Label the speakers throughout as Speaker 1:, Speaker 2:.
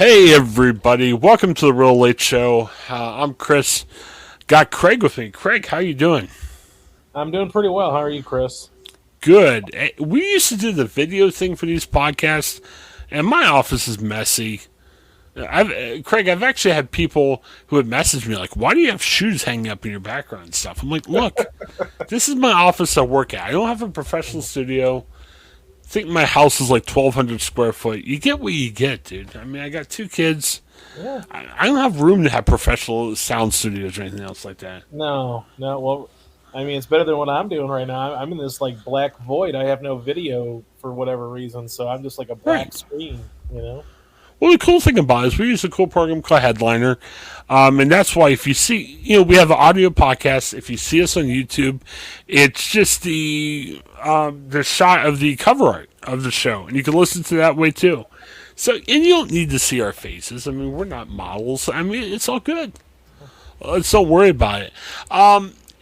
Speaker 1: Hey everybody, welcome to the Real Late Show. I'm Chris. Got Craig with me. Craig, how you doing?
Speaker 2: I'm doing pretty well. How are you, Chris?
Speaker 1: Good. We used to do the video thing for these podcasts, and my office is messy. Craig, I've actually had people who have messaged me like, "Why do you have shoes hanging up in your background and stuff?" I'm like, "Look, this is my office I work at. I don't have a professional studio. I think my house is like 1,200 square foot. You get what you get, dude. I mean, I got two kids.
Speaker 2: Yeah.
Speaker 1: I don't have room to have professional sound studios or anything else like that."
Speaker 2: No, no. Well, I mean, it's better than what I'm doing right now. I'm in this like black void. I have no video for whatever reason, so I'm just like a black
Speaker 1: Right.
Speaker 2: screen. You know?
Speaker 1: Well, the cool thing about it is we use a cool program called Headliner, and that's why if you see, we have an audio podcast. If you see us on YouTube, it's just the shot of the cover art of the show, and you can listen to that way too. So, and you don't need to see our faces. I mean, we're not models. I mean, it's all good. Let's don't worry about it.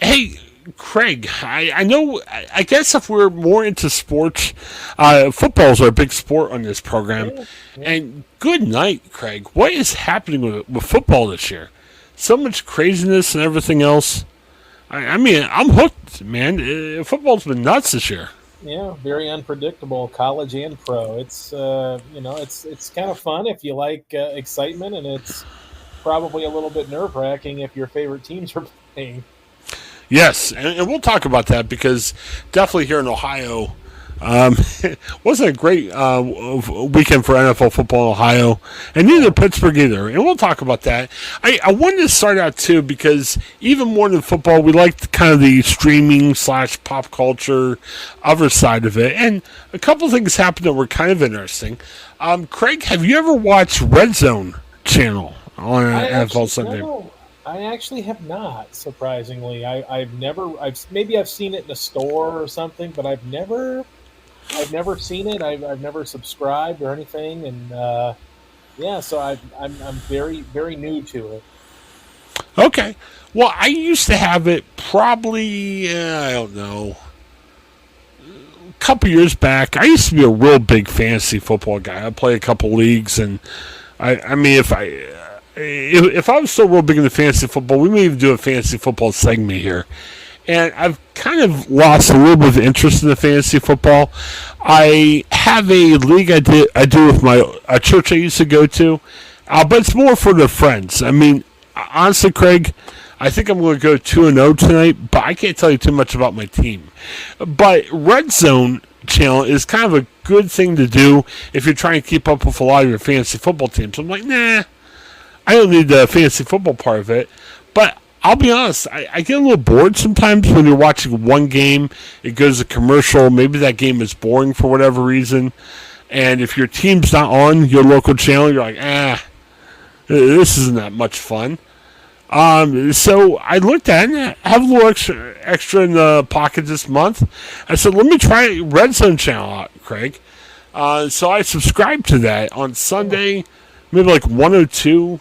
Speaker 1: Hey, Craig, I know. I guess if we're more into sports, footballs are a big sport on this program.
Speaker 2: Yeah. Yeah.
Speaker 1: And good night, Craig. What is happening with football this year? So much craziness and everything else. I mean, I'm hooked, man. Football's been nuts this year.
Speaker 2: Yeah. Very unpredictable, college and pro. It's kind of fun if you like excitement, and it's probably a little bit nerve wracking if your favorite teams are playing.
Speaker 1: Yes, and we'll talk about that because definitely here in Ohio, um, wasn't a great weekend for NFL football in Ohio, and neither Pittsburgh either. And we'll talk about that. I wanted to start out too because even more than football, we like kind of the streaming slash pop culture other side of it. And a couple things happened that were kind of interesting. Craig, have you ever watched RedZone channel on NFL Sunday?
Speaker 2: No, I actually have not. Surprisingly, I've never. Maybe I've seen it in a store or something, but I've never seen it. I've never subscribed or anything, and yeah, so I'm very very new to it.
Speaker 1: Okay. Well, I used to have it probably, I don't know, a couple years back. I used to be a real big fantasy football guy. I play a couple leagues, and I mean, if I was still real big into fantasy football, we may even do a fantasy football segment here. And I've kind of lost a little bit of interest in the fantasy football. I have a league I do with a church I used to go to, but it's more for the friends. I mean, honestly, Craig, I think I'm going to go 2-0 tonight, but I can't tell you too much about my team. But Red Zone channel is kind of a good thing to do if you're trying to keep up with a lot of your fantasy football teams. I'm like, nah, I don't need the fantasy football part of it. But I'll be honest, I get a little bored sometimes when you're watching one game, it goes to commercial, maybe that game is boring for whatever reason, and if your team's not on your local channel, you're like, this isn't that much fun. So I looked at it, I have a little extra in the pocket this month. I said, let me try Red Zone channel out, Craig. So I subscribed to that on Sunday, maybe like 102.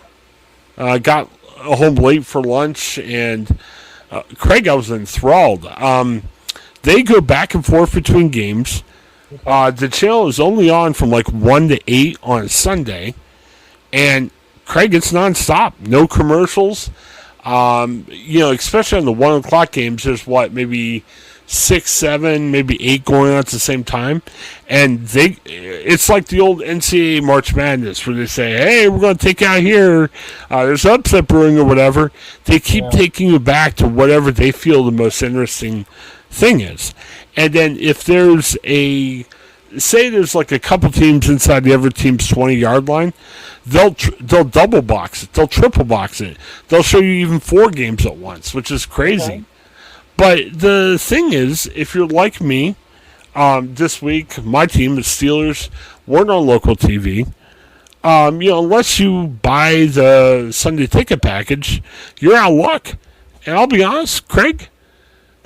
Speaker 1: Got home late for lunch, and Craig, I was enthralled. They go back and forth between games. The channel is only on from like 1 to 8 on Sunday, and Craig, it's nonstop. No commercials. Especially on the 1 o'clock games, there's maybe 6, 7, maybe 8 going on at the same time. And it's like the old NCAA March Madness where they say, hey, we're going to take out here. There's upset brewing or whatever. They keep taking you back to whatever they feel the most interesting thing is. And then if there's say there's like a couple teams inside the other team's 20-yard line, they'll double box it. They'll triple box it. They'll show you even 4 games at once, which is crazy.
Speaker 2: Okay.
Speaker 1: But the thing is, if you're like me, this week my team, the Steelers, weren't on local TV. Unless you buy the Sunday ticket package, you're out of luck. And I'll be honest, Craig,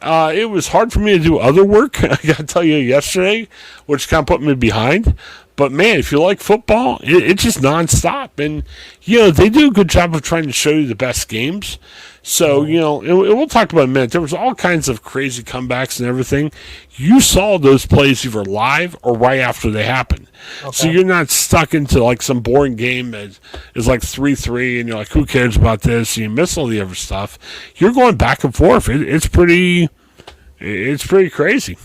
Speaker 1: it was hard for me to do other work, I got to tell you, yesterday, which kind of put me behind. But man, if you like football, it's just nonstop, and they do a good job of trying to show you the best games. So and we'll talk about it in a minute. There was all kinds of crazy comebacks and everything. You saw those plays either live or right after they happened. Okay. So you're not stuck into like some boring game that is like 3-3, and you're like, who cares about this? And you miss all the other stuff. You're going back and forth. It's pretty crazy.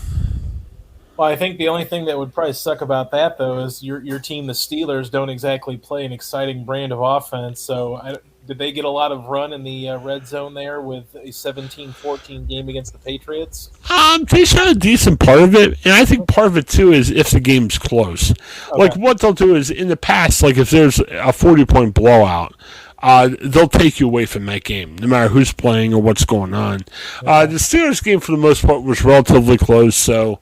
Speaker 2: Well, I think the only thing that would probably suck about that, though, is your team, the Steelers, don't exactly play an exciting brand of offense. So did they get a lot of run in the red zone there with a 17-14 game against the Patriots?
Speaker 1: They shot a decent part of it, and I think part of it, too, is if the game's close. Okay. Like, what they'll do is, in the past, like, if there's a 40-point blowout, they'll take you away from that game, no matter who's playing or what's going on. The Steelers game, for the most part, was relatively close, so...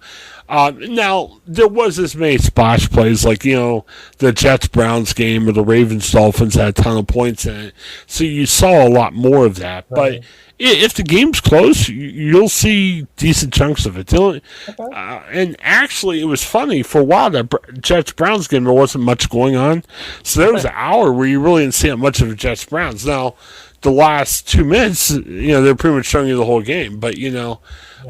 Speaker 1: now, there was as many splash plays, like, the Jets-Browns game or the Ravens-Dolphins had a ton of points in it. So you saw a lot more of that. Right. But if the game's close, you'll see decent chunks of it. And actually, it was funny. For a while, that Jets-Browns game, there wasn't much going on. So there was an hour where you really didn't see much of the Jets-Browns. Now, the last 2 minutes, they're pretty much showing you the whole game. But,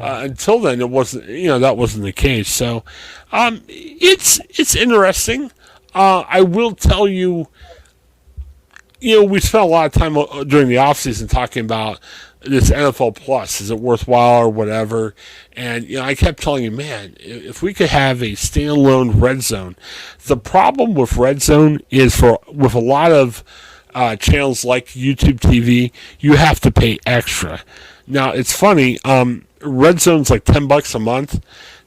Speaker 1: until then, it wasn't. That wasn't the case. So, it's interesting. I will tell you. We spent a lot of time during the offseason talking about this NFL Plus. Is it worthwhile or whatever? And I kept telling you, man, if we could have a standalone RedZone. The problem with RedZone is with a lot of channels like YouTube TV, you have to pay extra. Now, it's funny. RedZone's like $10 a month.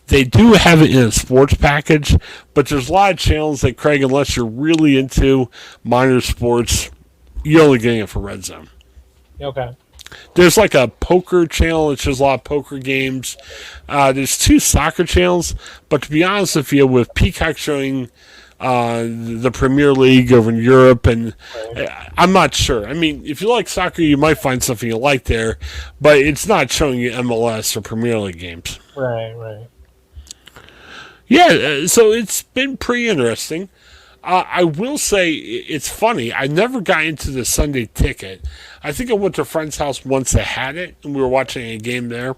Speaker 1: They do have it in a sports package, but there's a lot of channels that, Craig, unless you're really into minor sports, you're only getting it for RedZone.
Speaker 2: Okay.
Speaker 1: There's like a poker channel that shows a lot of poker games. There's 2 soccer channels, but to be honest with you, with Peacock showing the Premier League over in Europe, and I'm not sure. I mean, if you like soccer, you might find something you like there, but it's not showing you MLS or Premier League games.
Speaker 2: Right.
Speaker 1: Yeah, so it's been pretty interesting. I will say it's funny. I never got into the Sunday ticket. I think I went to a friend's house once that had it, and we were watching a game there.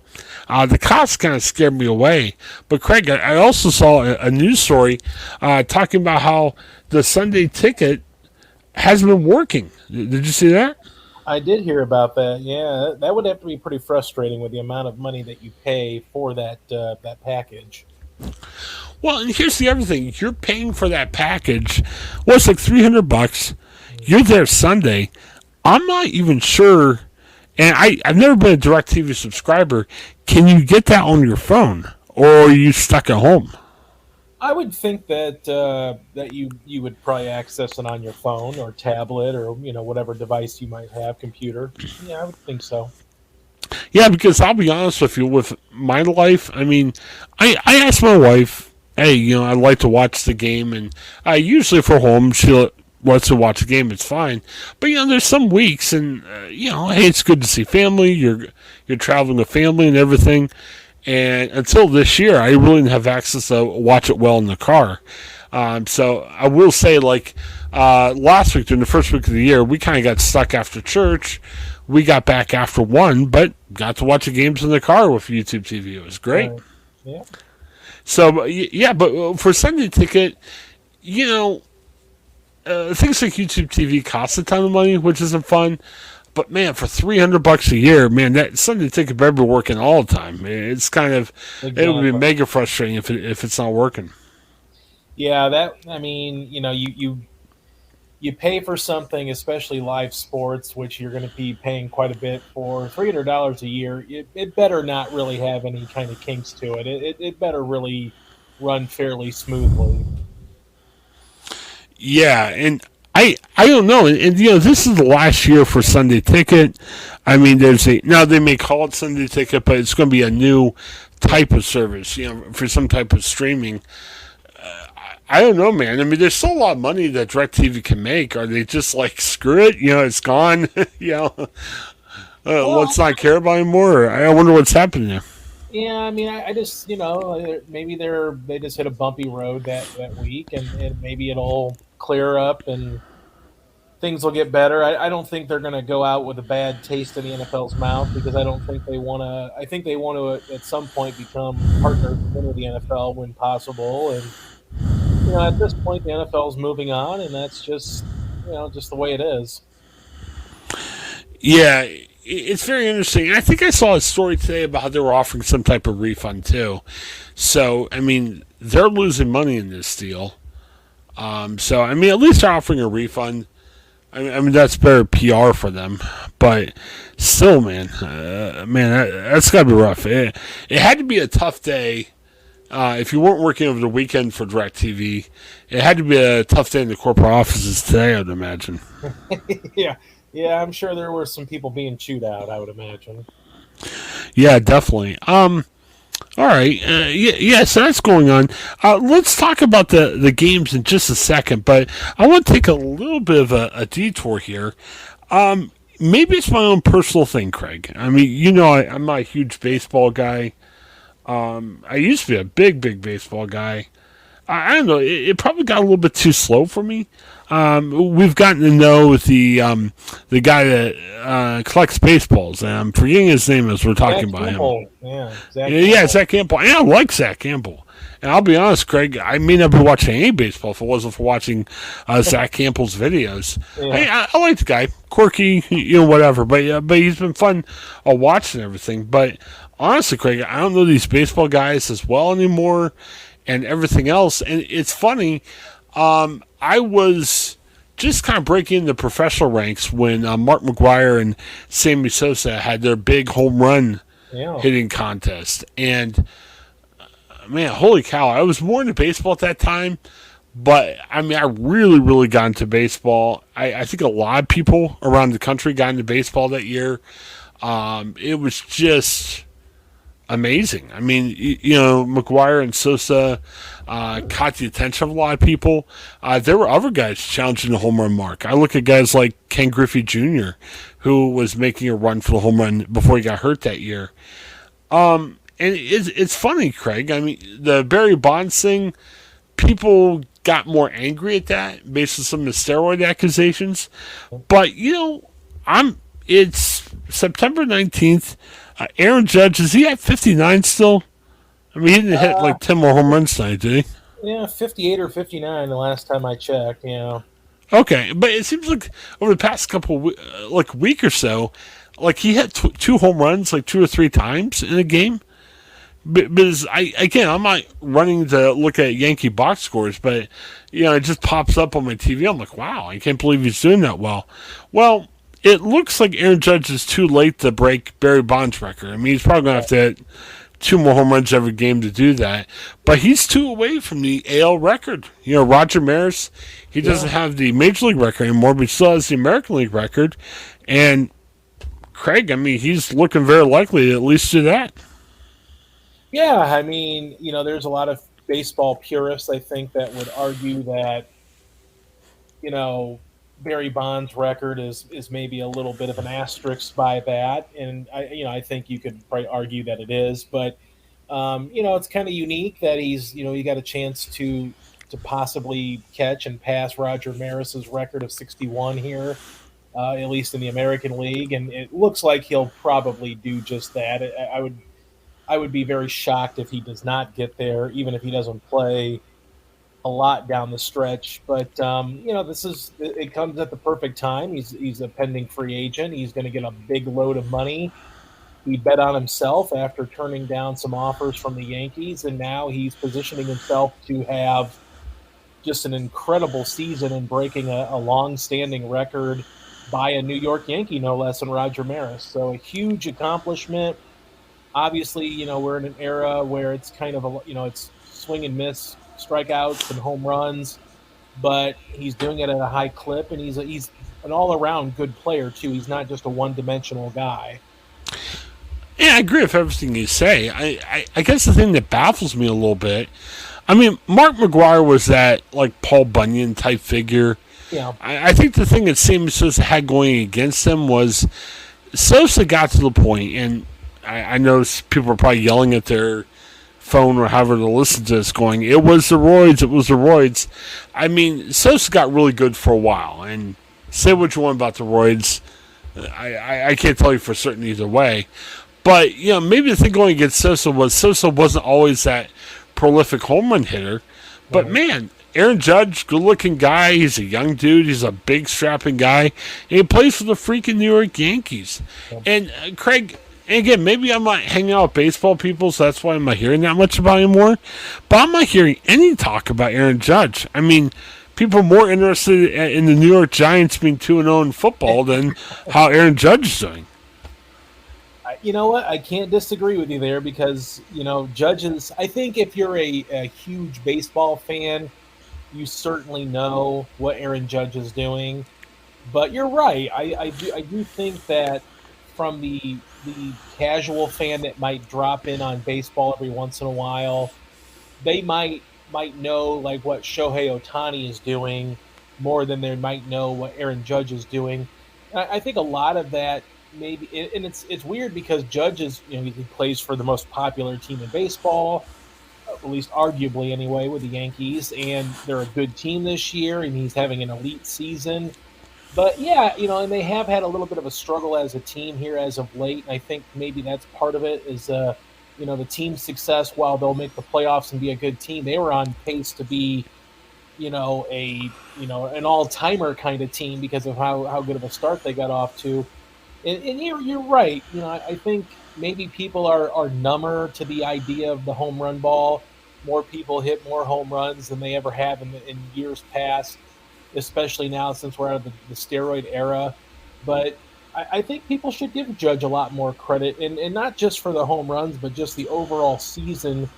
Speaker 1: The cost kind of scared me away. But, Craig, I also saw a news story talking about how the Sunday ticket hasn't been working. Did you see that?
Speaker 2: I did hear about that, yeah. That would have to be pretty frustrating with the amount of money that you pay for that package.
Speaker 1: Well, and here's the other thing. You're paying for that package. Well, it's like $300. You're there Sunday. I'm not even sure, and I've never been a DirecTV subscriber. Can you get that on your phone, or are you stuck at home?
Speaker 2: I would think that that you would probably access it on your phone or tablet or whatever device you might have, computer. Yeah, I would think so.
Speaker 1: Yeah, because I'll be honest with you, with my life, I mean, I asked my wife, hey, I'd like to watch the game, and usually if we're home, she lets her watch the game, it's fine. But, there's some weeks, and, hey, it's good to see family, you're traveling with family and everything, and until this year, I really didn't have access to watch it well in the car. So I will say, like, last week, during the first week of the year, we kind of got stuck after church. We got back after 1, but got to watch the games in the car with YouTube TV. It was great.
Speaker 2: Yeah.
Speaker 1: So, yeah, but for Sunday ticket, things like YouTube TV cost a ton of money, which isn't fun. But, man, for $300 a year, man, that Sunday ticket better be working all the time. It's kind of, It would be mega frustrating if it's not working.
Speaker 2: Yeah, you pay for something, especially live sports, which you're going to be paying quite a bit for. $300 a year, it better not really have any kind of kinks to it. It better really run fairly smoothly.
Speaker 1: Yeah, and I don't know. And this is the last year for Sunday Ticket. I mean, now they may call it Sunday Ticket, but it's going to be a new type of service, for some type of streaming. I don't know, man. I mean, there's still a lot of money that DirecTV can make. Are they just like, screw it? It's gone. Let's not care about it anymore. I wonder what's happening there.
Speaker 2: Yeah, I mean, I just maybe they just hit a bumpy road that week, and maybe it'll clear up and things will get better. I don't think they're going to go out with a bad taste in the NFL's mouth because I don't think they want to. I think they want to at some point become partners with the NFL when possible. And at this point, the NFL is moving on, and that's just the way it is.
Speaker 1: Yeah, it's very interesting. I think I saw a story today about how they were offering some type of refund too. So I mean, they're losing money in this deal. So I mean, at least they're offering a refund. I mean that's better PR for them, but still, that's got to be rough. It had to be a tough day. If you weren't working over the weekend for DirecTV, it had to be a tough day in the corporate offices today, I'd imagine.
Speaker 2: Yeah, yeah, I'm sure there were some people being chewed out. I would imagine.
Speaker 1: Yeah, definitely. All right. Yeah, so that's going on. Let's talk about the games in just a second, but I want to take a little bit of a detour here. Maybe it's my own personal thing, Craig. I mean, I'm not a huge baseball guy. I used to be a big baseball guy. I don't know. It probably got a little bit too slow for me. We've gotten to know the guy that collects baseballs, and I'm forgetting his name as we're talking about him. Yeah, Zach Campbell. And I like Zach Campbell. And I'll be honest, Craig, I may not be watching any baseball if it wasn't for watching Zach Campbell's videos. Yeah. I like the guy, quirky, whatever. But he's been fun watching everything. But honestly, Craig, I don't know these baseball guys as well anymore, and everything else. And it's funny. I was just kind of breaking the professional ranks when Mark McGwire and Sammy Sosa had their big home run hitting contest. And, man, holy cow, I was more into baseball at that time. But, I mean, I really, really got into baseball. I think a lot of people around the country got into baseball that year. It was just amazing. I mean, McGwire and Sosa caught the attention of a lot of people. There were other guys challenging the home run mark. I look at guys like Ken Griffey Jr., who was making a run for the home run before he got hurt that year. And it's funny, Craig. I mean, the Barry Bonds thing, people got more angry at that based on some of the steroid accusations. But, it's September 19th. Aaron Judge, is he at 59 still? I mean, he didn't hit like 10 more home runs tonight, did
Speaker 2: he? Yeah, 58 or 59 the last time I checked,
Speaker 1: Okay, but it seems like over the past week or so, like he hit two home runs like 2 or 3 times in a game. Because I'm not running to look at Yankee box scores, but it just pops up on my TV. I'm like, wow, I can't believe he's doing that well. Well, it looks like Aaron Judge is too late to break Barry Bonds' record. I mean, he's probably going to have to hit 2 more home runs every game to do that. But he's 2 away from the AL record. Roger Maris, he doesn't have the Major League record anymore, but he still has the American League record. And Craig, I mean, he's looking very likely to at least do that.
Speaker 2: Yeah, I mean, there's a lot of baseball purists, I think, that would argue that, Barry Bonds' record is maybe a little bit of an asterisk by that, and I think you could probably argue that it is, but it's kind of unique that he's he got a chance to possibly catch and pass Roger Maris's record of 61 here, at least in the American League, and it looks like he'll probably do just that. I would be very shocked if he does not get there, even if he doesn't play a lot down the stretch. But it comes at the perfect time. He's a pending free agent. He's going to get a big load of money. He bet on himself after turning down some offers from the Yankees, and now he's positioning himself to have just an incredible season and breaking a long-standing record by a New York Yankee, no less than Roger Maris. So a huge accomplishment. Obviously, we're in an era where it's kind of it's swing and miss, strikeouts and home runs, but he's doing it at a high clip, and he's an all-around good player too. He's not just a one-dimensional guy.
Speaker 1: Yeah, I agree with everything you say. I guess the thing that baffles me a little bit, I mean, Mark McGwire was that like Paul Bunyan type figure.
Speaker 2: Yeah.
Speaker 1: I think the thing that Sammy Sosa had going against him was Sosa got to the point, and I know people are probably yelling at their phone or however to listen to this, going, "It was the roids, it was the roids." I mean, Sosa got really good for a while, and say what you want about the roids, I can't tell you for certain either way. But maybe the thing going against Sosa wasn't always that prolific home run hitter. But
Speaker 2: Right.
Speaker 1: man, Aaron Judge, good looking guy. He's a young dude. He's a big strapping guy, and he plays for the freaking New York Yankees.
Speaker 2: So,
Speaker 1: And Craig, and again, maybe I'm not hanging out with baseball people, so that's why I'm not hearing that much about him anymore. But I'm not hearing any talk about Aaron Judge. I mean, people are more interested in the New York Giants being 2-0 in football than how Aaron Judge is doing.
Speaker 2: you know what? I can't disagree with you there because judges. I think if you're a huge baseball fan, you certainly know what Aaron Judge is doing. But you're right. I do think that from the casual fan that might drop in on baseball every once in a while, they might know like what Shohei Otani is doing more than they might know what Aaron Judge is doing. I think a lot of that maybe, and it's weird because Judge is he plays for the most popular team in baseball, at least arguably anyway, with the Yankees, and they're a good team this year, and he's having an elite season. But yeah, and they have had a little bit of a struggle as a team here as of late. And I think maybe that's part of it is, the team's success. While they'll make the playoffs and be a good team, they were on pace to be, an all timer kind of team because of how good of a start they got off to. And you're right. I think maybe people are number to the idea of the home run ball. More people hit more home runs than they ever have in years past, especially now since we're out of the steroid era. But I think people should give Judge a lot more credit, and not just for the home runs, but just the overall season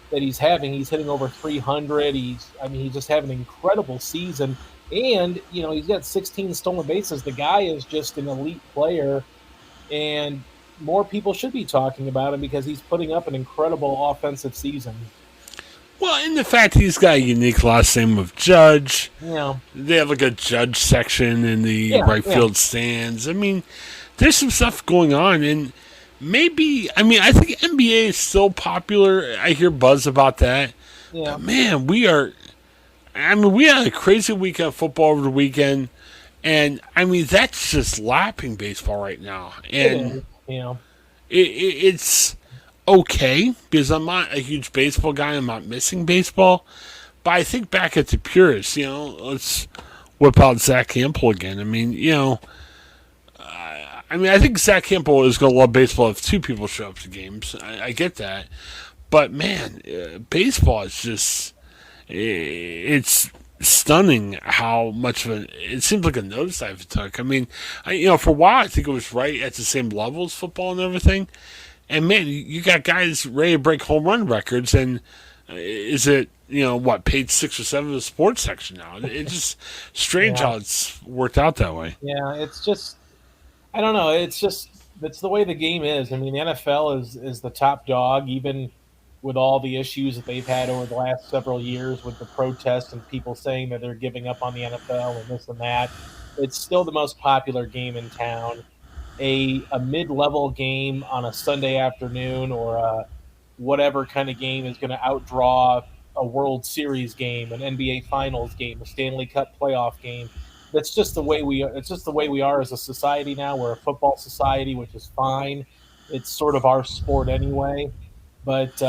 Speaker 2: that he's having. He's hitting over 300. He's just having an incredible season. And, he's got 16 stolen bases. The guy is just an elite player, and more people should be talking about him because he's putting up an incredible offensive season.
Speaker 1: Well, and the fact he's got a unique last name of Judge,
Speaker 2: Yeah,
Speaker 1: they have like a Judge section in the
Speaker 2: yeah,
Speaker 1: right
Speaker 2: yeah,
Speaker 1: field stands. I mean, there's some stuff going on, and maybe, I think NBA is still popular. I hear buzz about that.
Speaker 2: yeah.
Speaker 1: But man, we had a crazy weekend of football over the weekend, and that's just lapping baseball right now.
Speaker 2: It
Speaker 1: And
Speaker 2: is. Yeah,
Speaker 1: it's okay because I'm not a huge baseball guy. I'm not missing baseball. But I think back at the purists, let's whip out Zach Campbell again. I think Zach Campbell is going to love baseball if two people show up to games. I get that. But man, baseball is just, it's stunning how much of it seems like a nosedive it took. For a while, I think it was right at the same level as football and everything. And man, you got guys ready to break home run records, and is it what page 6 or 7 of the sports section now? It's just strange
Speaker 2: yeah,
Speaker 1: how it's worked out that way.
Speaker 2: yeah. It's just I don't know. It's the way the game is. I mean, the NFL is the top dog, even with all the issues that they've had over the last several years with the protests and people saying that they're giving up on the NFL and this and that. It's still the most popular game in town. A mid level game on a Sunday afternoon or whatever kind of game is going to outdraw a World Series game, an NBA Finals game, a Stanley Cup playoff game. That's just the way we. It's just the way we are as a society now. We're a football society, which is fine. It's sort of our sport anyway. But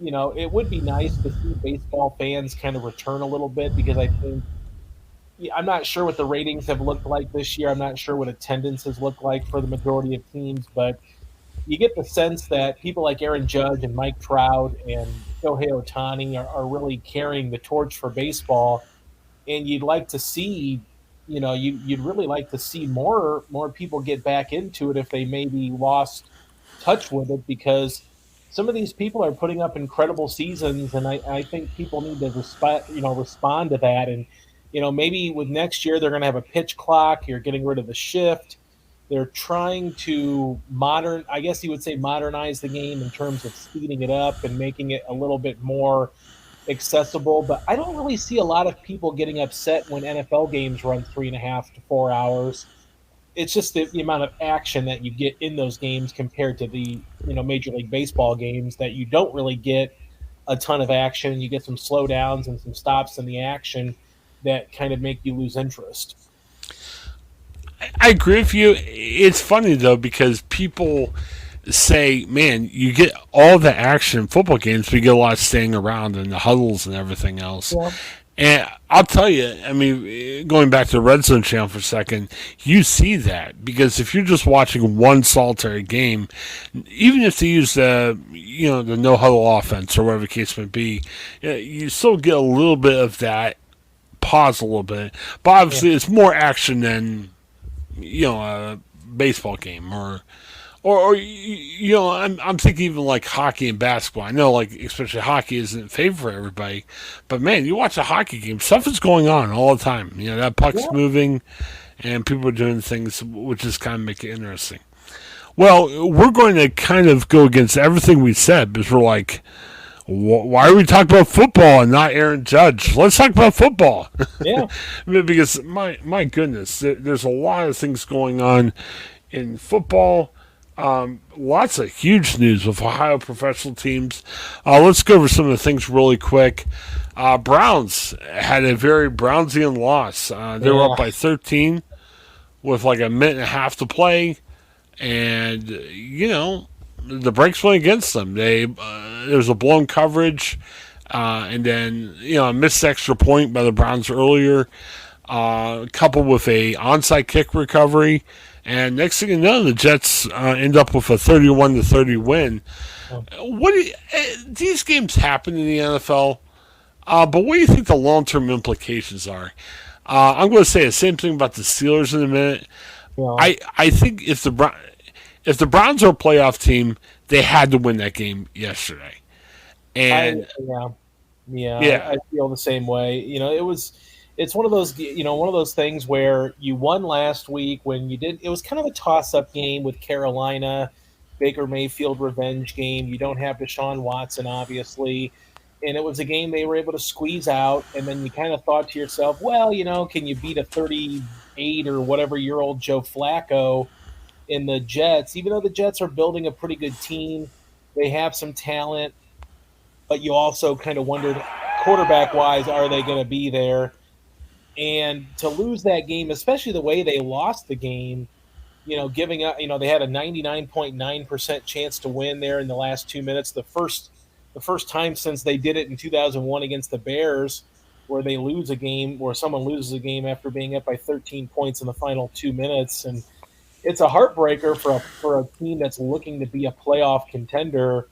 Speaker 2: it would be nice to see baseball fans kind of return a little bit because I think yeah, I'm not sure what the ratings have looked like this year. I'm not sure what attendance has looked like for the majority of teams, but you get the sense that people like Aaron Judge and Mike Trout and Shohei Otani are really carrying the torch for baseball. And you'd like to see, you'd really like to see more people get back into it if they maybe lost touch with it because some of these people are putting up incredible seasons, and I think people need to respond to that. And maybe with next year they're going to have a pitch clock. You're getting rid of the shift. They're trying to I guess you would say modernize the game in terms of speeding it up and making it a little bit more accessible. But I don't really see a lot of people getting upset when NFL games run 3.5 to 4 hours. it's just the amount of action that you get in those games compared to the Major League Baseball games that you don't really get a ton of action. You get some slowdowns and some stops in the action that kind of make you lose interest.
Speaker 1: I agree with you. It's funny though because people say, "Man, you get all the action in football games, but you get a lot of staying around and the huddles and everything else."
Speaker 2: Yeah.
Speaker 1: And I'll tell you, I mean, going back to the RedZone channel for a second, you see that because if you're just watching one solitary game, even if they use the no huddle offense or whatever the case may be, you still get a little bit of that pause a little bit. But obviously, it's more action than a baseball game or I'm thinking even like hockey and basketball. I know like especially hockey isn't favorite for everybody, but man, you watch a hockey game, stuff is going on all the time. That puck's
Speaker 2: Yeah.
Speaker 1: moving, and people are doing things which is kind of make it interesting. Well, we're going to kind of go against everything we said because we're like, why are we talking about football and not Aaron Judge? Let's talk about football.
Speaker 2: Yeah.
Speaker 1: Because my goodness, there's a lot of things going on in football. Lots of huge news with Ohio professional teams. Let's go over some of the things really quick. Browns had a very Brownsian loss. They were up by 13 with like a minute and a half to play, and the brakes went against them. There was a blown coverage, and then a missed extra point by the Browns earlier, coupled with a onside kick recovery. And next thing you know, the Jets end up with a 31-30 win. These games happen in the NFL, but what do you think the long-term implications are? I'm going to say the same thing about the Steelers in a minute.
Speaker 2: Yeah.
Speaker 1: I think if the Browns are a playoff team, they had to win that game yesterday. And
Speaker 2: yeah, I feel the same way. It's one of those things where you won last week when you did. It was kind of a toss-up game with Carolina, Baker Mayfield revenge game. You don't have Deshaun Watson, obviously, and it was a game they were able to squeeze out. And then you kind of thought to yourself, well, can you beat a 38 or whatever year old Joe Flacco in the Jets? Even though the Jets are building a pretty good team, they have some talent, but you also kind of wondered, quarterback-wise, are they going to be there? And to lose that game, especially the way they lost the game, giving up, they had a 99.9% chance to win there in the last 2 minutes. The first time since they did it in 2001 against the Bears, where they lose a game, where someone loses a game after being up by 13 points in the final 2 minutes. And it's a heartbreaker for a team that's looking to be a playoff contender,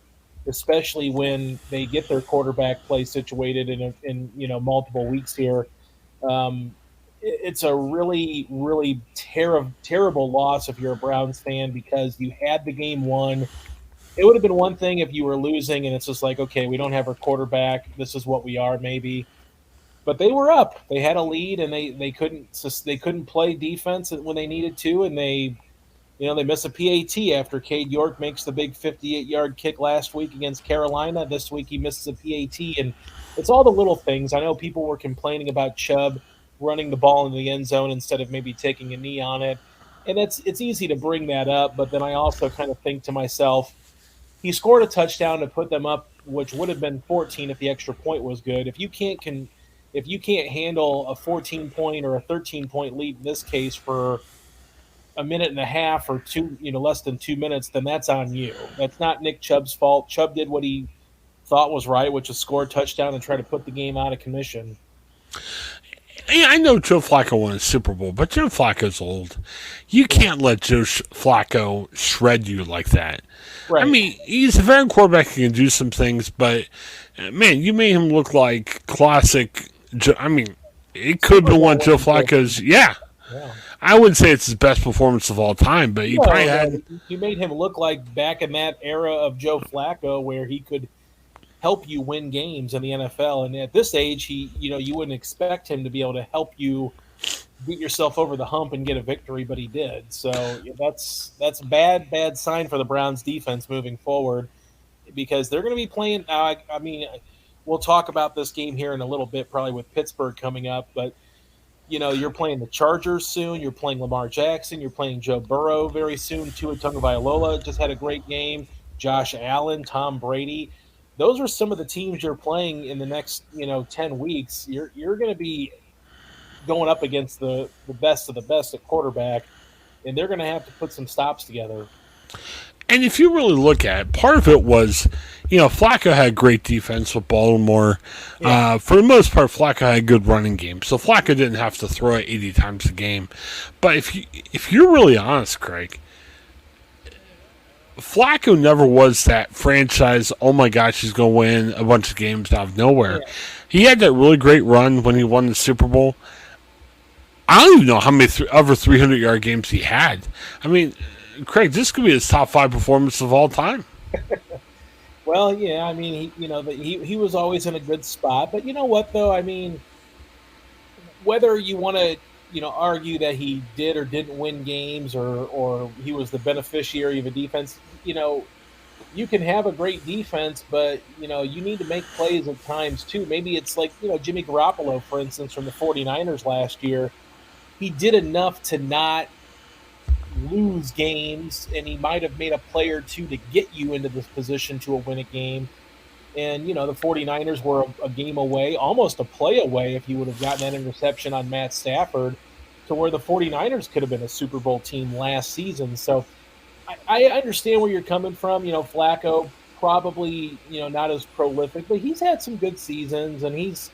Speaker 2: especially when they get their quarterback play situated in multiple weeks here. It's a really, really terrible loss if you're a Browns fan because you had the game won. It would have been one thing if you were losing and it's just like, okay, we don't have our quarterback. This is what we are, maybe. But they were up. They had a lead and they couldn't play defense when they needed to, and they miss a PAT after Cade York makes the big 58-yard kick last week against Carolina. This week he misses a PAT, and it's all the little things. I know people were complaining about Chubb running the ball in the end zone instead of maybe taking a knee on it, and it's easy to bring that up. But then I also kind of think to myself, he scored a touchdown to put them up, which would have been 14 if the extra point was good. If you can't handle a 14-point or a 13-point lead in this case for a minute and a half or two, less than 2 minutes, then that's on you. That's not Nick Chubb's fault. Chubb did what he thought was right, which is score a touchdown and try to put the game out of commission.
Speaker 1: Yeah, I know Joe Flacco won a Super Bowl, but Joe Flacco's old. You can't let Joe Flacco shred you like that.
Speaker 2: Right.
Speaker 1: I mean, he's a veteran quarterback who can do some things, but man, you made him look like classic. I mean, it could have been one of Joe Flacco's. Yeah. I wouldn't say it's his best performance of all time, but he probably had.
Speaker 2: You made him look like back in that era of Joe Flacco where he could help you win games in the NFL. And at this age, you wouldn't expect him to be able to help you beat yourself over the hump and get a victory, but he did. So that's a bad sign for the Browns defense moving forward because they're going to be playing. I mean, we'll talk about this game here in a little bit, probably with Pittsburgh coming up, but You're playing the Chargers soon. You're playing Lamar Jackson. You're playing Joe Burrow very soon. Tua Tagovailoa just had a great game. Josh Allen, Tom Brady. Those are some of the teams you're playing in the next 10 weeks. You're going to be going up against the best of the best at quarterback, and they're going to have to put some stops together.
Speaker 1: And if you really look at it, part of it was, Flacco had great defense with Baltimore.
Speaker 2: Yeah.
Speaker 1: For the most part, Flacco had a good running game, so Flacco didn't have to throw it 80 times a game. But if you're really honest, Craig, Flacco never was that franchise. Oh my gosh, he's going to win a bunch of games out of nowhere.
Speaker 2: Yeah.
Speaker 1: He had that really great run when he won the Super Bowl. I don't even know how many other 300-yard games he had. I mean, Craig, this could be his top 5 performance of all time.
Speaker 2: Well, yeah, I mean, he was always in a good spot, but you know what though? I mean, whether you want to argue that he did or didn't win games, or he was the beneficiary of a defense, you can have a great defense, but you need to make plays at times too. Maybe it's like Jimmy Garoppolo, for instance, from the 49ers last year. He did enough to not lose games, and he might have made a play or two to get you into this position to win a game. And, the 49ers were a game away, almost a play away, if he would have gotten that interception on Matt Stafford, to where the 49ers could have been a Super Bowl team last season. So I understand where you're coming from. Flacco probably, not as prolific, but he's had some good seasons, and he's,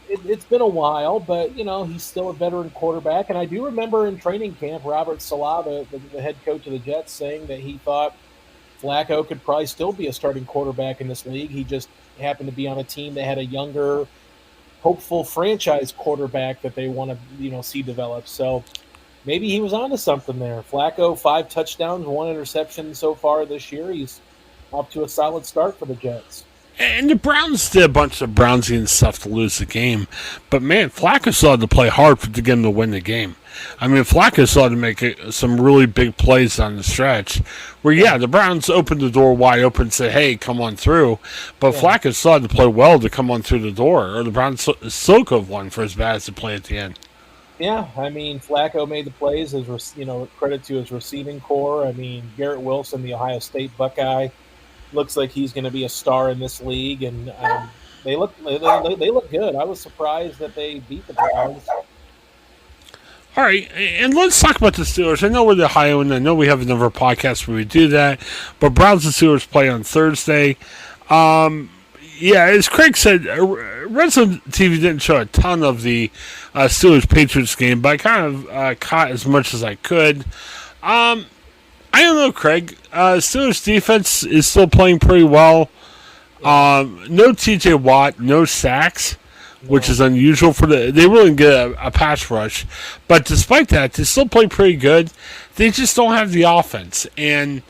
Speaker 2: it's been a while, but he's still a veteran quarterback. And I do remember in training camp, Robert Saleh, the head coach of the Jets, saying that he thought Flacco could probably still be a starting quarterback in this league. He just happened to be on a team that had a younger, hopeful franchise quarterback that they want to see develop. So maybe he was onto something there. Flacco, 5 touchdowns, 1 interception so far this year. He's off to a solid start for the Jets.
Speaker 1: And the Browns did a bunch of Brownsian stuff to lose the game. But, man, Flacco still had to play hard to get him to win the game. I mean, Flacco still had to make some really big plays on the stretch. Where, yeah, the Browns opened the door wide open and said, hey, come on through. But Flacco still had to play well to come on through the door. Or the Browns still could have won for as bad as the play at the end.
Speaker 2: Yeah, I mean, Flacco made the plays. Credit to his receiving core. I mean, Garrett Wilson, the Ohio State Buckeye, looks like he's going to be a star in this league, and they look good. I was surprised that they beat the Browns.
Speaker 1: All right, and let's talk about the Steelers. I know we're the Ohio, and I know we have another podcast where we do that, but Browns and Steelers play on Thursday. Yeah, as Craig said, RedZone TV didn't show a ton of the Steelers-Patriots game, but I kind of caught as much as I could. I don't know, Craig. Steelers defense is still playing pretty well. No T.J. Watt, no sacks, which is unusual for they really didn't get a pass rush. But despite that, they still play pretty good. They just don't have the offense. And,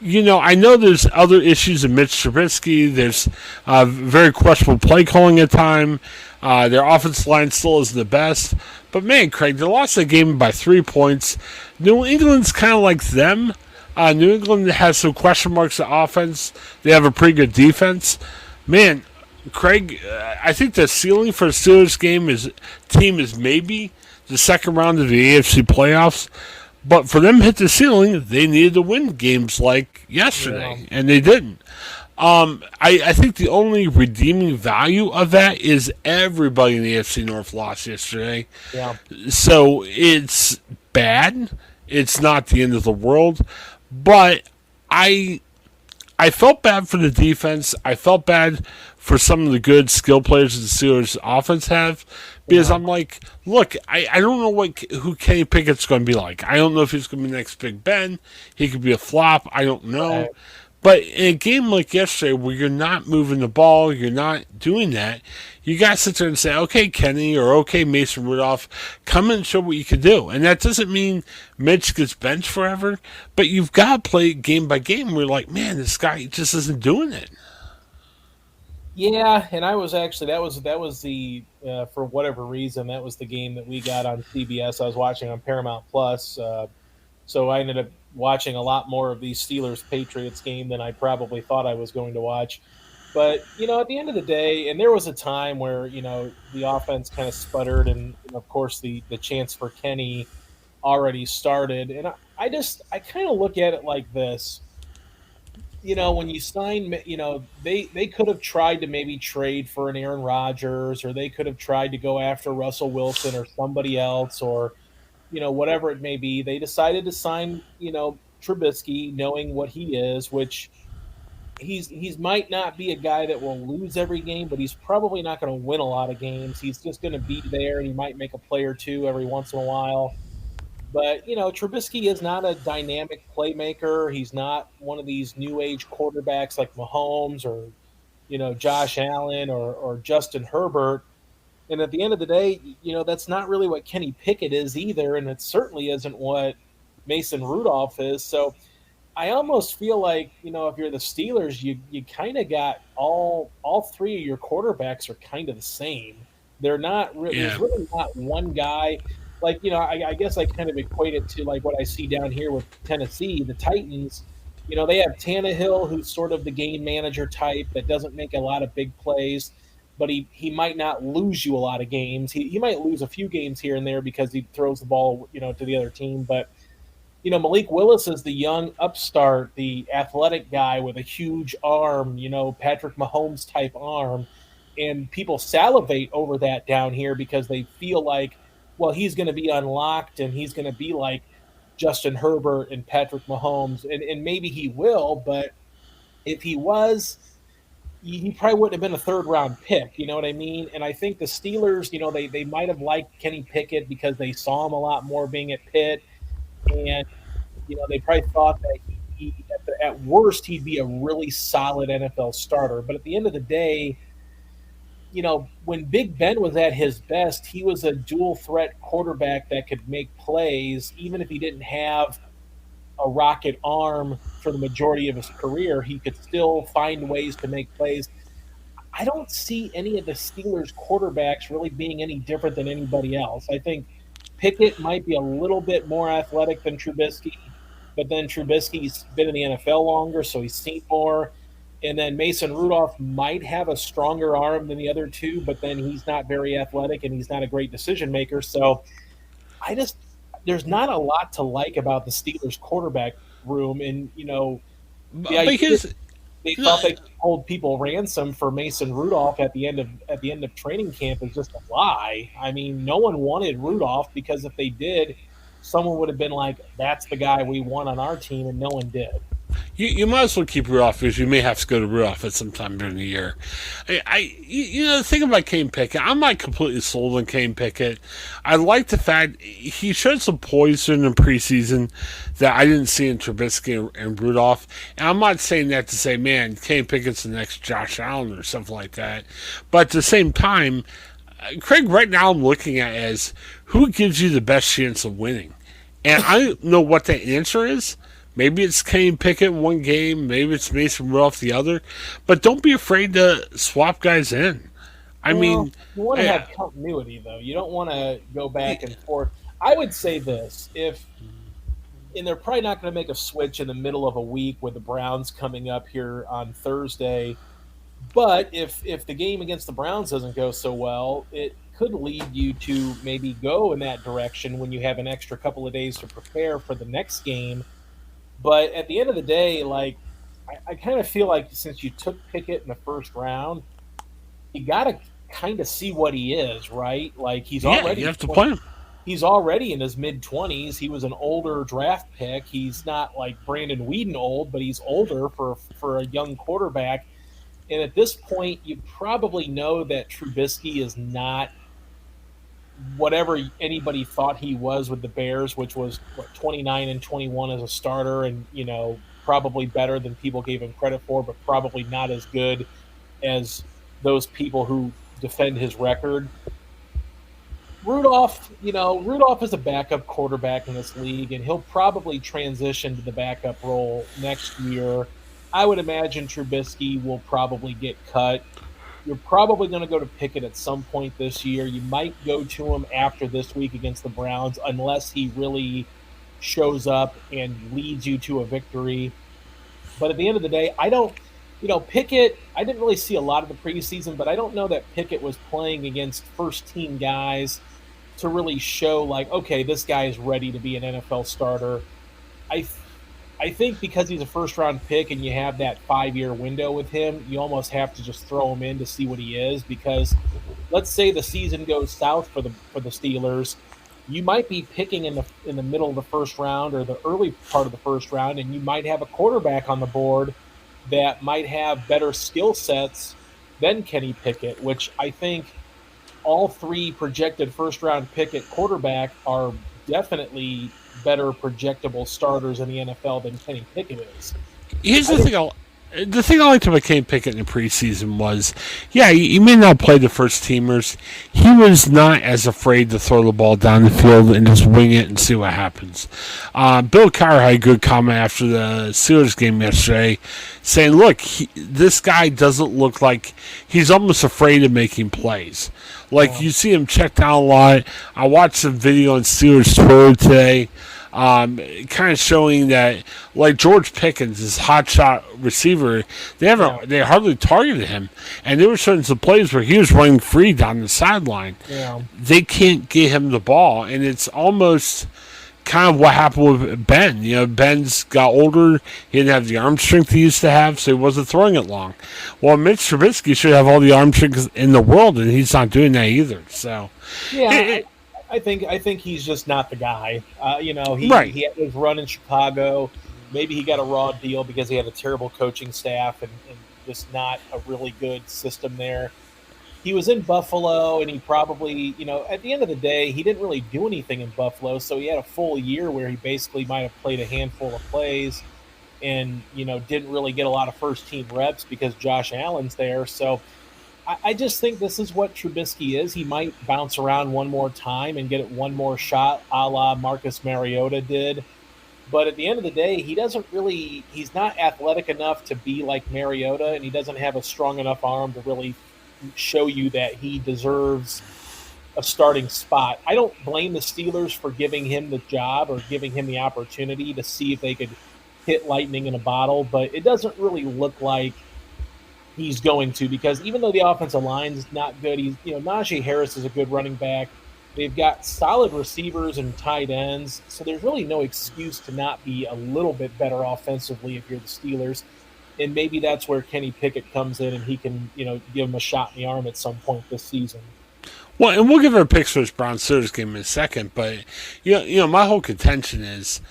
Speaker 1: I know there's other issues in Mitch Trubisky. There's very questionable play calling at time. Their offensive line still isn't the best. But, man, Craig, they lost that game by 3 points. New England's kind of like them. New England has some question marks at offense. They have a pretty good defense. Man, Craig, I think the ceiling for the Steelers team is maybe the second round of the AFC playoffs. But for them to hit the ceiling, they needed to win games like yesterday, and they didn't. I think the only redeeming value of that is everybody in the AFC North lost yesterday.
Speaker 2: Yeah.
Speaker 1: So it's bad. It's not the end of the world. But I felt bad for the defense. I felt bad for some of the good skill players the Steelers offense have. Because I'm like, look, I don't know who Kenny Pickett's going to be like. I don't know if he's going to be the next Big Ben. He could be a flop. I don't know. Right. But in a game like yesterday where you're not moving the ball, you're not doing that, you got to sit there and say, okay, Kenny, or okay, Mason Rudolph, come in and show what you can do. And that doesn't mean Mitch gets benched forever, but you've got to play game by game where you're like, man, this guy just isn't doing it.
Speaker 2: Yeah, and I was actually that was the for whatever reason that was the game that we got on CBS. I was watching on Paramount Plus, so I ended up watching a lot more of the Steelers-Patriots game than I probably thought I was going to watch. But at the end of the day, and there was a time where the offense kind of sputtered, and of course the chance for Kenny already started. And I kind of look at it like this. When you sign, they could have tried to maybe trade for an Aaron Rodgers, or they could have tried to go after Russell Wilson or somebody else, or whatever it may be. They decided to sign, Trubisky, knowing what he is, which he's might not be a guy that will lose every game, but he's probably not going to win a lot of games. He's just going to be there, and he might make a play or two every once in a while. But Trubisky is not a dynamic playmaker. He's not one of these new age quarterbacks like Mahomes or Josh Allen or Justin Herbert. And at the end of the day, that's not really what Kenny Pickett is either, and it certainly isn't what Mason Rudolph is. So I almost feel like if you're the Steelers, you kind of got all three of your quarterbacks are kind of the same. They're not there's
Speaker 1: Yeah.
Speaker 2: really not one guy. Like I guess I kind of equate it to like what I see down here with Tennessee, the Titans. They have Tannehill, who's sort of the game manager type that doesn't make a lot of big plays, but he might not lose you a lot of games. He might lose a few games here and there because he throws the ball to the other team, but Malik Willis is the young upstart, the athletic guy with a huge arm, Patrick Mahomes type arm. And people salivate over that down here because they feel like, well, he's going to be unlocked and he's going to be like Justin Herbert and Patrick Mahomes. And maybe he will, but if he was, he probably wouldn't have been a third round pick. You know what I mean? And I think the Steelers, they might have liked Kenny Pickett because they saw him a lot more being at Pitt. And they probably thought that at worst he'd be a really solid NFL starter. But at the end of the day, when Big Ben was at his best, he was a dual threat quarterback that could make plays, even if he didn't have a rocket arm for the majority of his career. He could still find ways to make plays. I don't see any of the Steelers quarterbacks really being any different than anybody else. I think Pickett might be a little bit more athletic than Trubisky, but then Trubisky's been in the NFL longer, so he's seen more. And then Mason Rudolph might have a stronger arm than the other two, but then he's not very athletic and he's not a great decision maker. So there's not a lot to like about the Steelers quarterback room. And, the idea
Speaker 1: Because
Speaker 2: they thought they could hold people ransom for Mason Rudolph at the end of training camp is just a lie. I mean, no one wanted Rudolph because if they did, someone would have been like, "That's the guy we want on our team," and no one did.
Speaker 1: you might as well keep Rudolph because you may have to go to Rudolph at some time during the year. The thing about Kane Pickett, I'm not completely sold on Kane Pickett. I like the fact he showed some poise in the preseason that I didn't see in Trubisky and Rudolph. And I'm not saying that to say, man, Kane Pickett's the next Josh Allen or something like that. But at the same time, Craig, right now I'm looking at as who gives you the best chance of winning. And I don't know what the answer is. Maybe it's Kenny Pickett one game, maybe it's Mason Rudolph the other. But don't be afraid to swap guys in. I
Speaker 2: Well,
Speaker 1: mean,
Speaker 2: you want to have continuity, though. You don't want to go back and forth. I would say this: if and they're probably not going to make a switch in the middle of a week with the Browns coming up here on Thursday. But if the game against the Browns doesn't go so well, it could lead you to maybe go in that direction when you have an extra couple of days to prepare for the next game. But at the end of the day, like I kind of feel like since you took Pickett in the first round, you got to kind of see what he is, right? Like
Speaker 1: yeah, you have to play him.
Speaker 2: he's already in his mid-20s. He was an older draft pick. He's not like Brandon Weeden old, but he's older for a young quarterback. And at this point, you probably know that Trubisky is not whatever anybody thought he was with the Bears, which was 29 and 21 as a starter, and probably better than people gave him credit for, but probably not as good as those people who defend his record. Rudolph is a backup quarterback in this league, and he'll probably transition to the backup role next year. I would imagine Trubisky will probably get cut. You're probably going to go to Pickett at some point this year. You might go to him after this week against the Browns, unless he really shows up and leads you to a victory. But at the end of the day, I don't. Pickett, I didn't really see a lot of the preseason, but I don't know that Pickett was playing against first team guys to really show like, okay, this guy is ready to be an NFL starter. I th- I think because he's a first round pick and you have that 5 year window with him, you almost have to just throw him in to see what he is. Because let's say the season goes south for the Steelers, you might be picking in the middle of the first round or the early part of the first round, and you might have a quarterback on the board that might have better skill sets than Kenny Pickett, which I think all three projected first round pick at quarterback are definitely better projectable starters in the NFL than Kenny Pickett is.
Speaker 1: Here's
Speaker 2: I
Speaker 1: the
Speaker 2: think,
Speaker 1: thing. The thing I liked about Kenny Pickett in the preseason was, yeah, he may not play the first teamers. He was not as afraid to throw the ball down the field and just wing it and see what happens. Bill Cowher had a good comment after the Steelers game yesterday, saying, "Look, this guy doesn't look like he's almost afraid of making plays. Like you see him check down a lot. I watched some video on Steelers Twitter today." Kind of showing that, like George Pickens, this hotshot receiver, they hardly targeted him, and there were certain some plays where he was running free down the sideline.
Speaker 2: yeah,
Speaker 1: They can't get him the ball, and it's almost kind of what happened with Ben. Ben's got older; he didn't have the arm strength he used to have, so he wasn't throwing it long. Well, Mitch Trubisky should have all the arm strength in the world, and he's not doing that either. So,
Speaker 2: yeah. I think he's just not the guy.
Speaker 1: right.
Speaker 2: He had his run in Chicago. Maybe he got a raw deal because he had a terrible coaching staff and just not a really good system there. He was in Buffalo, and he probably, at the end of the day, he didn't really do anything in Buffalo. So he had a full year where he basically might have played a handful of plays and, didn't really get a lot of first team reps because Josh Allen's there. So I just think this is what Trubisky is. He might bounce around one more time and get it one more shot, a la Marcus Mariota did. But at the end of the day, he's not athletic enough to be like Mariota, and he doesn't have a strong enough arm to really show you that he deserves a starting spot. I don't blame the Steelers for giving him the job or giving him the opportunity to see if they could hit lightning in a bottle, but it doesn't really look like he's going to, because even though the offensive line is not good, Najee Harris is a good running back. They've got solid receivers and tight ends, so there's really no excuse to not be a little bit better offensively if you're the Steelers. And maybe that's where Kenny Pickett comes in and he can, give him a shot in the arm at some point this season.
Speaker 1: Well, and we'll give our picks for this Brown Steelers game in a second, but my whole contention is,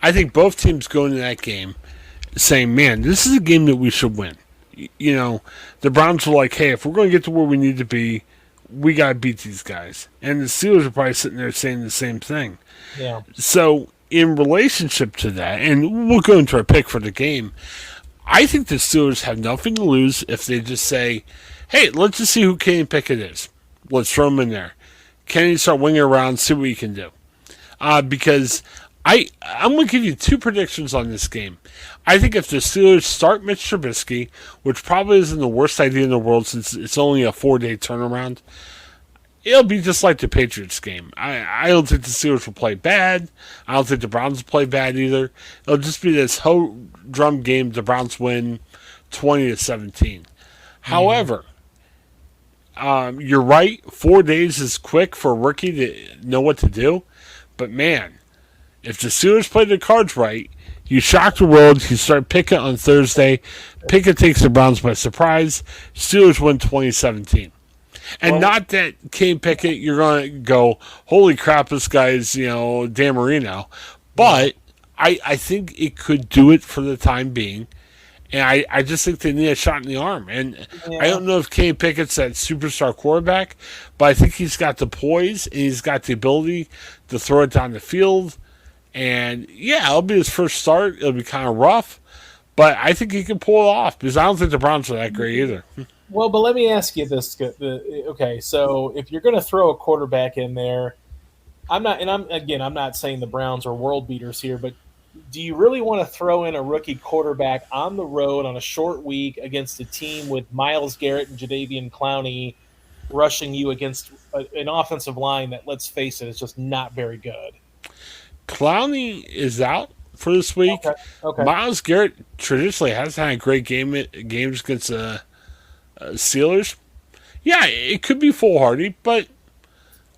Speaker 1: I think both teams go into that game saying, "Man, this is a game that we should win." The Browns were like, "Hey, if we're going to get to where we need to be, we got to beat these guys." And the Steelers are probably sitting there saying the same thing.
Speaker 2: Yeah.
Speaker 1: So, in relationship to that, and we'll go into our pick for the game, I think the Steelers have nothing to lose if they just say, "Hey, let's just see who Kenny Pickett is. Let's throw him in there. Kenny, start winging around, see what you can do." Because I'm going to give you two predictions on this game. I think if the Steelers start Mitch Trubisky, which probably isn't the worst idea in the world since it's only a 4-day turnaround, it'll be just like the Patriots game. I don't think the Steelers will play bad. I don't think the Browns will play bad either. It'll just be this whole drum game. The Browns win 20-17. However, you're right. 4 days is quick for a rookie to know what to do. But man, if the Steelers play the cards right, you shock the world. You start Pickett on Thursday. Pickett takes the Browns by surprise. Steelers win 2017. And not that Kenny Pickett, you're going to go, "Holy crap, this guy's, Dan Marino." But I think it could do it for the time being. And I just think they need a shot in the arm. And I don't know if Kenny Pickett's that superstar quarterback, but I think he's got the poise and he's got the ability to throw it down the field. And, it'll be his first start. It'll be kind of rough. But I think he can pull it off because I don't think the Browns are that great either.
Speaker 2: Well, but let me ask you this. Okay, so if you're going to throw a quarterback in there, I'm not saying the Browns are world beaters here, but do you really want to throw in a rookie quarterback on the road on a short week against a team with Myles Garrett and Jadeveon Clowney rushing you against an offensive line that, let's face it, is just not very good?
Speaker 1: Clowney is out, for this week.
Speaker 2: Okay.
Speaker 1: Myles Garrett traditionally has had a great games against Steelers. Yeah, it could be foolhardy, but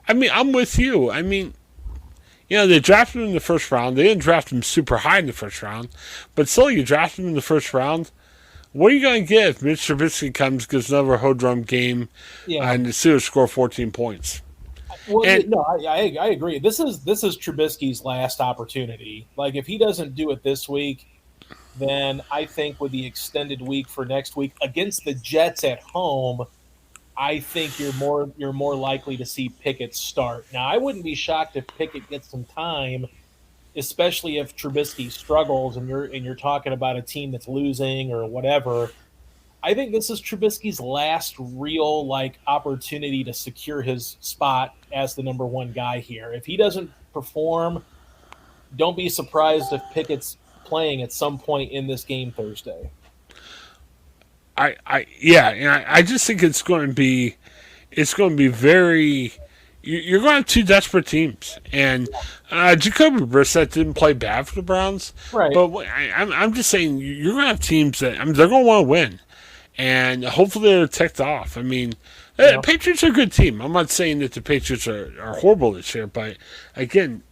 Speaker 1: I mean, I'm with you. I mean, they drafted him in the first round. They didn't draft him super high in the first round, but still, you draft him in the first round. What are you going to get if Mitch Trubisky comes, gives another hodrum game, and the Steelers score 14 points?
Speaker 2: Well, no, I agree. This is Trubisky's last opportunity. Like, if he doesn't do it this week, then I think with the extended week for next week against the Jets at home, I think you're more likely to see Pickett start. Now, I wouldn't be shocked if Pickett gets some time, especially if Trubisky struggles and you're talking about a team that's losing or whatever. I think this is Trubisky's last real opportunity to secure his spot as the number one guy here. If he doesn't perform, don't be surprised if Pickett's playing at some point in this game Thursday.
Speaker 1: I just think it's going to be very. You're going to have two desperate teams, and Jacoby Brissett didn't play bad for the Browns,
Speaker 2: right?
Speaker 1: But I'm just saying you're going to have teams that they're going to want to win, and hopefully they're ticked off. I mean, Patriots are a good team. I'm not saying that the Patriots are horrible this year, but again,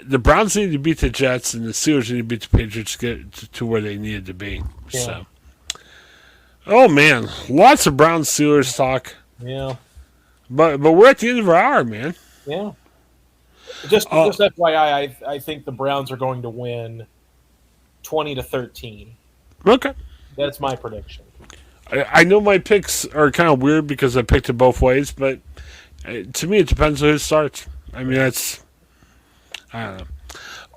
Speaker 1: the Browns need to beat the Jets, and the Steelers need to beat the Patriots to get to where they needed to be. Yeah. So. Oh man, lots of Browns Steelers talk.
Speaker 2: Yeah,
Speaker 1: but we're at the end of our hour, man.
Speaker 2: Yeah, just FYI, I think the Browns are going to win 20-13.
Speaker 1: Okay,
Speaker 2: that's my prediction.
Speaker 1: I know my picks are kind of weird because I picked it both ways, but to me it depends on who starts. I mean, I don't know.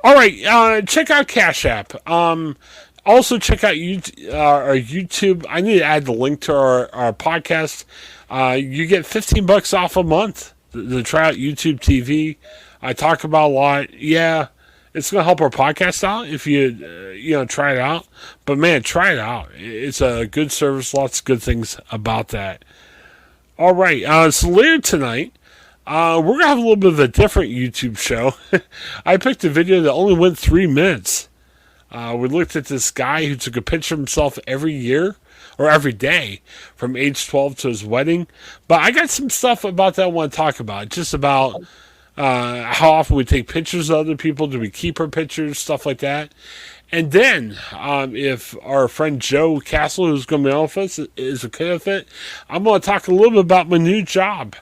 Speaker 1: All right, check out Cash App. Also, check out our YouTube. I need to add the link to our podcast. You get $15 off a month to try out YouTube TV. I talk about a lot. Yeah, it's going to help our podcast out if you try it out. But, man, try it out. It's a good service. Lots of good things about that. All right. So later tonight, we're going to have a little bit of a different YouTube show. I picked a video that only went 3 minutes. We looked at this guy who took a picture of himself every year or every day from age 12 to his wedding. But I got some stuff about that I want to talk about. Just about how often we take pictures of other people. Do we keep our pictures? Stuff like that. And then if our friend Joe Castle, who's going to be on with us, is okay with it, I'm going to talk a little bit about my new job.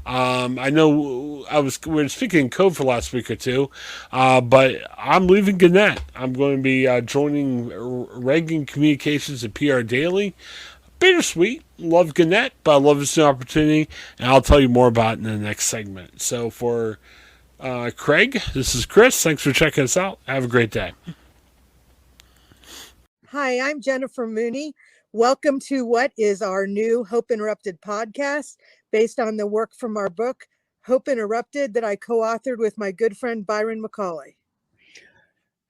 Speaker 1: I know we were speaking in code for last week or two, but I'm leaving Gannett. I'm going to be joining Reagan Communications at PR Daily. Bittersweet. Love Gannett, but I love this new opportunity, and I'll tell you more about it in the next segment. So for Craig, this is Chris. Thanks for checking us out. Have a great day.
Speaker 3: Hi, I'm Jennifer Mooney. Welcome to what is our new Hope Interrupted podcast, based on the work from our book, Hope Interrupted, that I co-authored with my good friend Byron McCauley.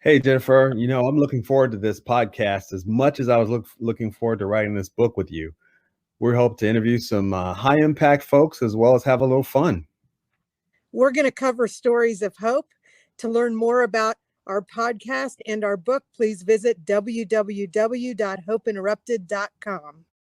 Speaker 4: Hey, Jennifer, I'm looking forward to this podcast as much as I was looking forward to writing this book with you. We hope to interview some high-impact folks as well as have a little fun.
Speaker 3: We're going to cover stories of hope. To learn more about our podcast and our book, please visit www.hopeinterrupted.com.